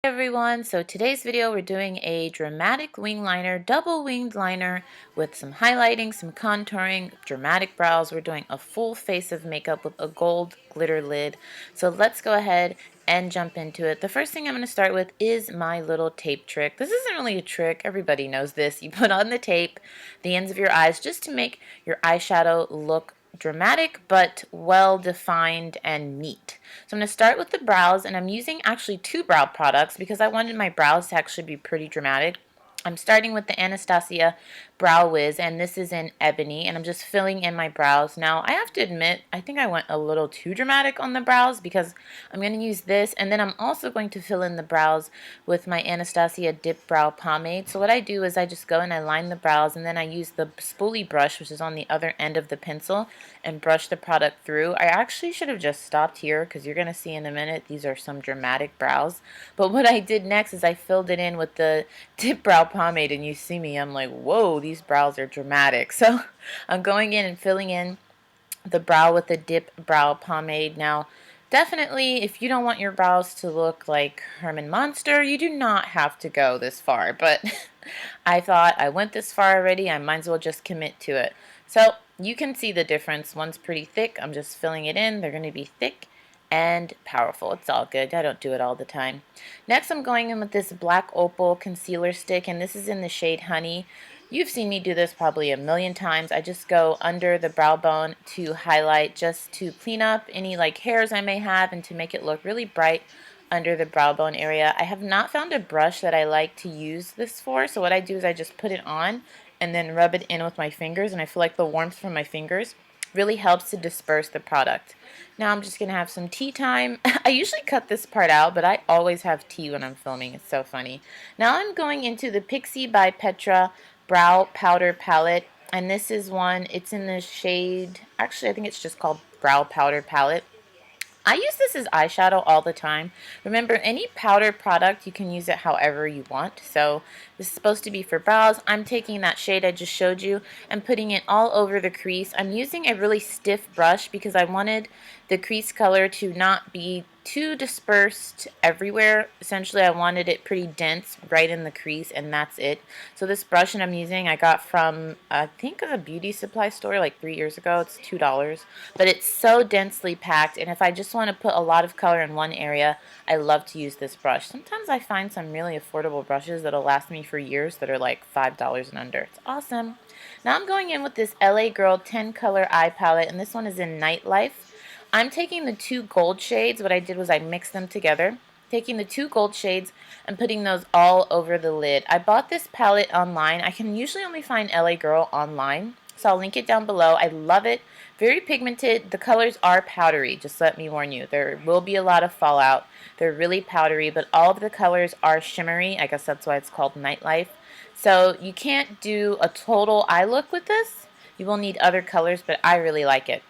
Everyone, so today's video we're doing a dramatic wing liner, double winged liner with some highlighting, some contouring, dramatic brows. We're doing a full face of makeup with a gold glitter lid. So let's go ahead and jump into it. The first thing I'm going to start with is my little tape trick. This isn't really a trick, everybody knows this. You put on the tape, the ends of your eyes, just to make your eyeshadow look dramatic but well defined and neat. So I'm going to start with the brows, and I'm using actually two brow products because I wanted my brows to actually be pretty dramatic. I'm starting with the Anastasia Brow Wiz, and this is in Ebony, and I'm just filling in my brows. Now, I have to admit, I think I went a little too dramatic on the brows because I'm going to use this, and then I'm also going to fill in the brows with my Anastasia Dip Brow Pomade. So what I do is I just go and I line the brows, and then I use the spoolie brush, which is on the other end of the pencil, and brush the product through. I actually should have just stopped here because you're going to see in a minute these are some dramatic brows. But what I did next is I filled it in with the Dip Brow Pomade, and you see me, I'm like, whoa, these brows are dramatic. So I'm going in and filling in the brow with the Dip Brow Pomade. Now, definitely, if you don't want your brows to look like Herman Monster, you do not have to go this far. But I thought I went this far already, I might as well just commit to it. So you can see the difference. One's pretty thick. I'm just filling it in. They're going to be thick and powerful. It's all good. I don't do it all the time. Next, I'm going in with this Black Opal concealer stick, and this is in the shade Honey. You've seen me do this probably a million times. I just go under the brow bone to highlight, just to clean up any like hairs I may have and to make it look really bright under the brow bone area. I have not found a brush that I like to use this for, so what I do is I just put it on and then rub it in with my fingers, and I feel like the warmth from my fingers really helps to disperse the product. Now I'm just going to have some tea time. I usually cut this part out, but I always have tea when I'm filming. It's so funny. Now I'm going into the Pixie by Petra Brow Powder Palette, and this is one, it's in the shade, actually I think it's just called Brow Powder Palette. I use this as eyeshadow all the time. Remember, any powder product, you can use it however you want. So this is supposed to be for brows. I'm taking that shade I just showed you and putting it all over the crease. I'm using a really stiff brush because I wanted the crease color to not be too dispersed everywhere. Essentially, I wanted it pretty dense right in the crease, and that's it. So this brush that I'm using, I got from, I think, a beauty supply store like 3 years ago. It's $2. But it's so densely packed, and if I just want to put a lot of color in one area, I love to use this brush. Sometimes I find some really affordable brushes that'll last me for years that are like $5 and under. It's awesome. Now I'm going in with this LA Girl 10 color eye palette, and this one is in Nightlife. I'm taking the two gold shades. What I did was I mixed them together, taking the two gold shades and putting those all over the lid. I bought this palette online. I can usually only find LA Girl online, so I'll link it down below. I love it. Very pigmented. The colors are powdery, just let me warn you. There will be a lot of fallout. They're really powdery, but all of the colors are shimmery. I guess that's why it's called Nightlife. So you can't do a total eye look with this. You will need other colors, but I really like it.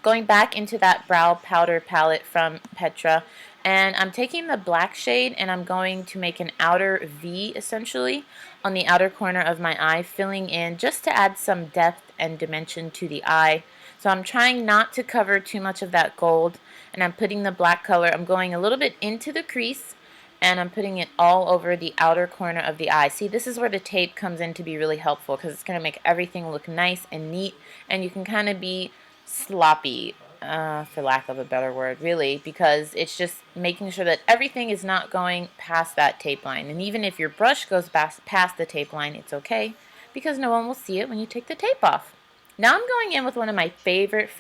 Going back into that brow powder palette from Petra, and I'm taking the black shade and I'm going to make an outer V essentially on the outer corner of my eye, filling in just to add some depth and dimension to the eye. So I'm trying not to cover too much of that gold, and I'm putting the black color, I'm going a little bit into the crease, and I'm putting it all over the outer corner of the eye. See, this is where the tape comes in to be really helpful because it's going to make everything look nice and neat, and you can kind of be sloppy, for lack of a better word, really, because it's just making sure that everything is not going past that tape line. And even if your brush goes past the tape line, it's okay because no one will see it when you take the tape off. Now I'm going in with one of my favorite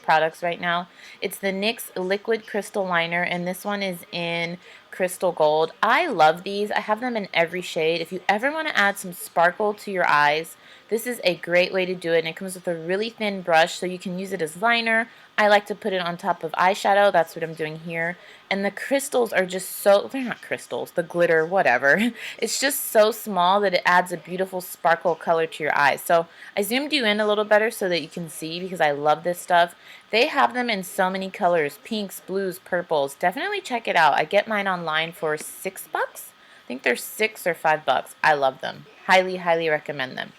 products right now. It's the NYX Liquid Crystal Liner, and this one is in Crystal Gold. I love these. I have them in every shade. If you ever want to add some sparkle to your eyes, this is a great way to do it, and it comes with a really thin brush, so you can use it as liner. I like to put it on top of eyeshadow. That's what I'm doing here. And the crystals are just so, they're not crystals, the glitter, whatever. It's just so small that it adds a beautiful sparkle color to your eyes. So I zoomed you in a little better so that you can see because I love this stuff. They have them in so many colors, pinks, blues, purples. Definitely check it out. I get mine online for $6. I think they're $6 or $5. I love them. Highly recommend them.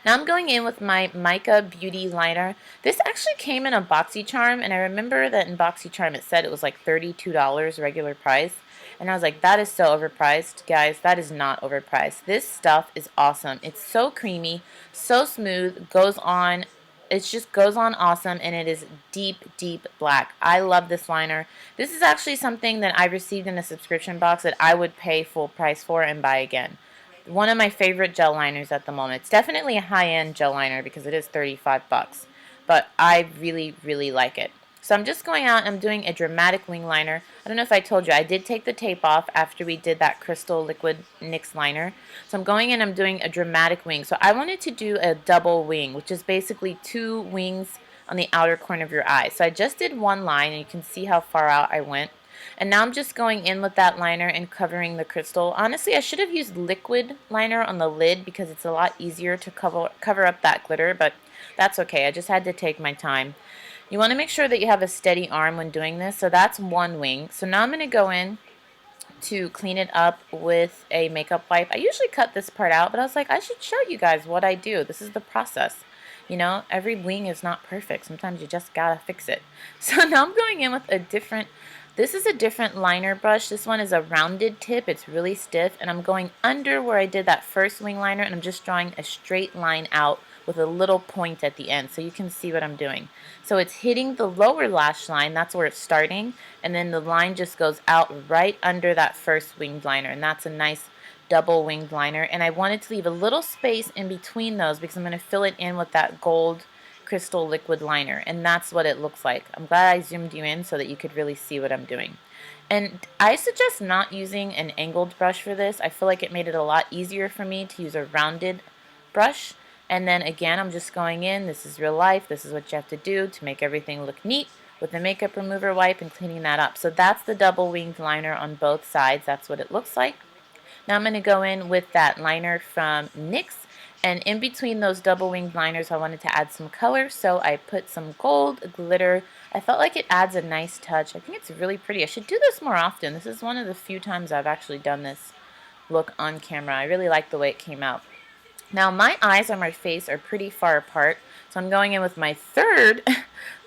Now I'm going in with my Mica Beauty Liner. This actually came in a BoxyCharm, and I remember that in BoxyCharm it said it was like $32 regular price. And I was like, that is so overpriced. Guys, that is not overpriced. This stuff is awesome. It's so creamy, so smooth, goes on. It just goes on awesome, and it is deep, deep black. I love this liner. This is actually something that I received in a subscription box that I would pay full price for and buy again. One of my favorite gel liners at the moment. It's definitely a high-end gel liner because it is 35 bucks, but I really, really like it. So I'm just going out and I'm doing a dramatic wing liner. I don't know if I told you, I did take the tape off after we did that crystal liquid NYX liner. So I'm going in, I'm doing a dramatic wing. So I wanted to do a double wing, which is basically 2 wings on the outer corner of your eye. So I just did one line, and you can see how far out I went. And now I'm just going in with that liner and covering the crystal. Honestly, I should have used liquid liner on the lid because it's a lot easier to cover up that glitter, but that's okay. I just had to take my time. You want to make sure that you have a steady arm when doing this. So that's one wing. So now I'm going to go in to clean it up with a makeup wipe. I usually cut this part out, but I was like, I should show you guys what I do. This is the process. You know, every wing is not perfect. Sometimes you just gotta fix it. So now I'm going in with a different, this is a different liner brush. This one is a rounded tip. It's really stiff, and I'm going under where I did that first wing liner, and I'm just drawing a straight line out with a little point at the end so you can see what I'm doing. So it's hitting the lower lash line, that's where it's starting, and then the line just goes out right under that first winged liner, and that's a nice double winged liner. And I wanted to leave a little space in between those because I'm going to fill it in with that gold crystal liquid liner, and that's what it looks like. I'm glad I zoomed you in so that you could really see what I'm doing. And I suggest not using an angled brush for this. I feel like it made it a lot easier for me to use a rounded brush. And then again, I'm just going in. This is real life. This is what you have to do to make everything look neat with the makeup remover wipe and cleaning that up. So that's the double winged liner on both sides. That's what it looks like. Now I'm going to go in with that liner from NYX, and in between those double winged liners I wanted to add some color, so I put some gold glitter. I felt like it adds a nice touch. I think it's really pretty. I should do this more often. This is one of the few times I've actually done this look on camera. I really like the way it came out. Now my eyes on my face are pretty far apart, so I'm going in with my third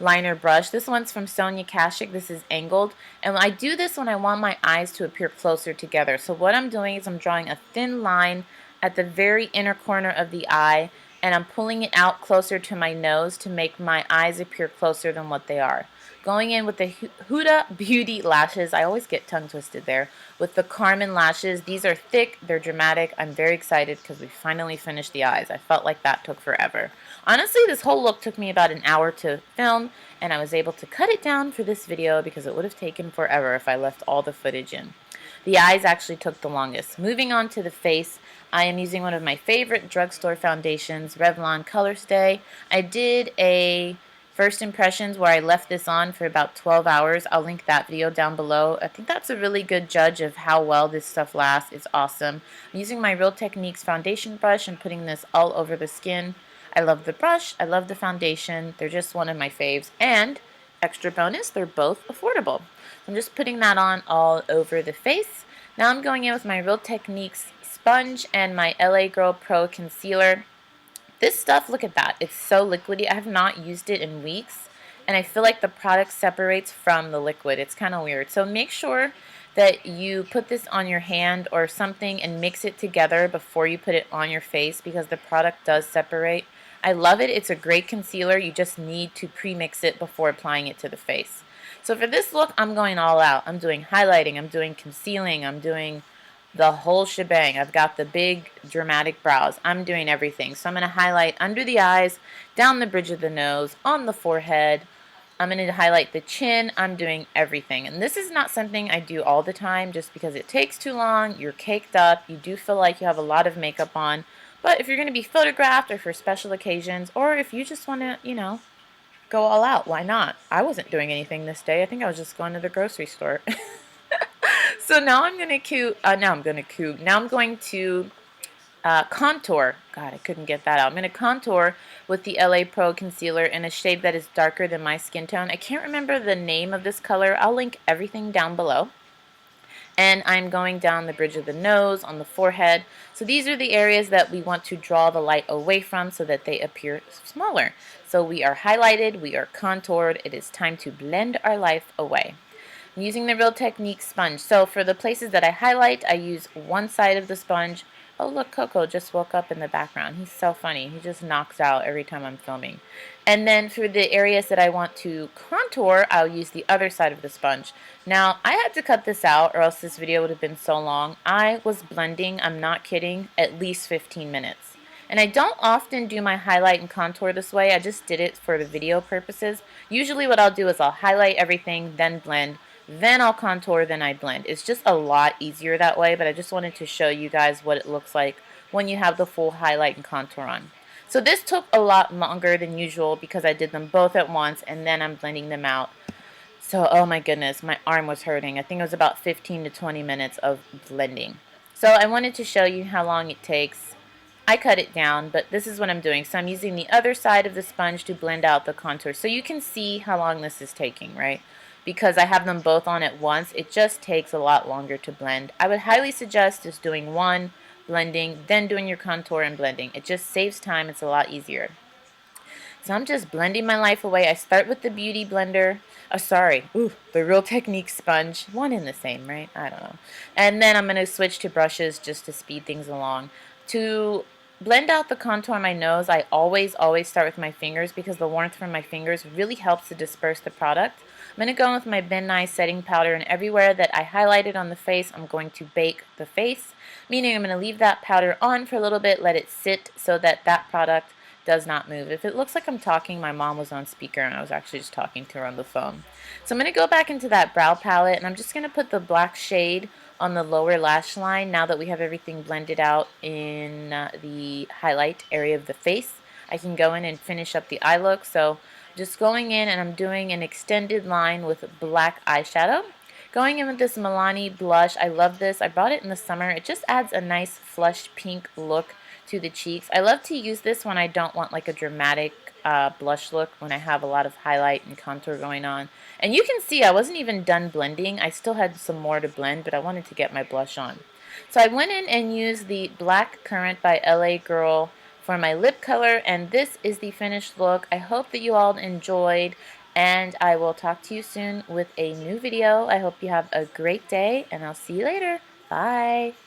liner brush. This one's from Sonia Kashuk. This is angled, and I do this when I want my eyes to appear closer together. So what I'm doing is I'm drawing a thin line at the very inner corner of the eye, and I'm pulling it out closer to my nose to make my eyes appear closer than what they are. Going in with the Huda Beauty lashes. I always get tongue twisted there. With the Carmen lashes. These are thick. They're dramatic. I'm very excited because we finally finished the eyes. I felt like that took forever. Honestly, this whole look took me about an hour to film, and I was able to cut it down for this video because it would have taken forever if I left all the footage in. The eyes actually took the longest. Moving on to the face, I am using one of my favorite drugstore foundations, Revlon Color Stay. I did a first impressions where I left this on for about 12 hours. I'll link that video down below. I think that's a really good judge of how well this stuff lasts. It's awesome. I'm using my Real Techniques foundation brush and putting this all over the skin. I love the brush. I love the foundation. They're just one of my faves. And extra bonus, they're both affordable. So I'm just putting that on all over the face. Now I'm going in with my Real Techniques sponge and my LA Girl Pro concealer. This stuff, look at that. It's so liquidy. I have not used it in weeks, and I feel like the product separates from the liquid. It's kind of weird. So make sure that you put this on your hand or something and mix it together before you put it on your face because the product does separate. I love it. It's a great concealer. You just need to pre-mix it before applying it to the face. So for this look, I'm going all out. I'm doing highlighting. I'm doing concealing. I'm doing the whole shebang. I've got the big dramatic brows. I'm doing everything. So I'm going to highlight under the eyes, down the bridge of the nose, on the forehead. I'm going to highlight the chin. I'm doing everything. And this is not something I do all the time just because it takes too long. You're caked up. You do feel like you have a lot of makeup on. But if you're going to be photographed or for special occasions, or if you just want to, you know, go all out, why not? I wasn't doing anything this day. I think I was just going to the grocery store. So now I'm going to contour. God, I couldn't get that out. I'm going to contour with the LA Pro concealer in a shade that is darker than my skin tone. I can't remember the name of this color. I'll link everything down below. And I'm going down the bridge of the nose, on the forehead. So these are the areas that we want to draw the light away from so that they appear smaller. So we are highlighted, we are contoured. It is time to blend our life away. I'm using the Real Technique sponge. So for the places that I highlight, I use one side of the sponge. Oh, look, Coco just woke up in the background. He's so funny. He just knocks out every time I'm filming. And then for the areas that I want to contour, I'll use the other side of the sponge. Now, I had to cut this out or else this video would have been so long. I was blending, I'm not kidding, at least 15 minutes. And I don't often do my highlight and contour this way. I just did it for the video purposes. Usually what I'll do is I'll highlight everything, then blend, then I'll contour, then I blend. It's just a lot easier that way, but I just wanted to show you guys what it looks like when you have the full highlight and contour on. So this took a lot longer than usual because I did them both at once and then I'm blending them out. So, oh my goodness, my arm was hurting. I think it was about 15 to 20 minutes of blending. So I wanted to show you how long it takes. I cut it down, but this is what I'm doing. So I'm using the other side of the sponge to blend out the contour. So you can see how long this is taking, right? Because I have them both on at once, it just takes a lot longer to blend. I would highly suggest just doing one, blending, then doing your contour and blending. It just saves time. It's a lot easier. So I'm just blending my life away. I start with the Beauty Blender. Oh, sorry. Ooh, the Real Technique sponge. One and the same, right? I don't know. And then I'm going to switch to brushes just to speed things along. To blend out the contour on my nose, I always start with my fingers because the warmth from my fingers really helps to disperse the product. I'm going to go in with my Ben Nye setting powder, and everywhere that I highlighted on the face, I'm going to bake the face, meaning I'm going to leave that powder on for a little bit, let it sit so that that product does not move. If it looks like I'm talking, my mom was on speaker and I was actually just talking to her on the phone. So I'm going to go back into that brow palette and I'm just going to put the black shade on the lower lash line now that we have everything blended out in the highlight area of the face. I can go in and finish up the eye look. So just going in and I'm doing an extended line with black eyeshadow. Going in with this Milani blush. I love this. I bought it in the summer. It just adds a nice flush pink look to the cheeks. I love to use this when I don't want like a dramatic blush look, when I have a lot of highlight and contour going on. And you can see I wasn't even done blending. I still had some more to blend, but I wanted to get my blush on. So I went in and used the Black Currant by LA Girl for my lip color, and this is the finished look. I hope that you all enjoyed, and I will talk to you soon with a new video. I hope you have a great day, and I'll see you later. Bye!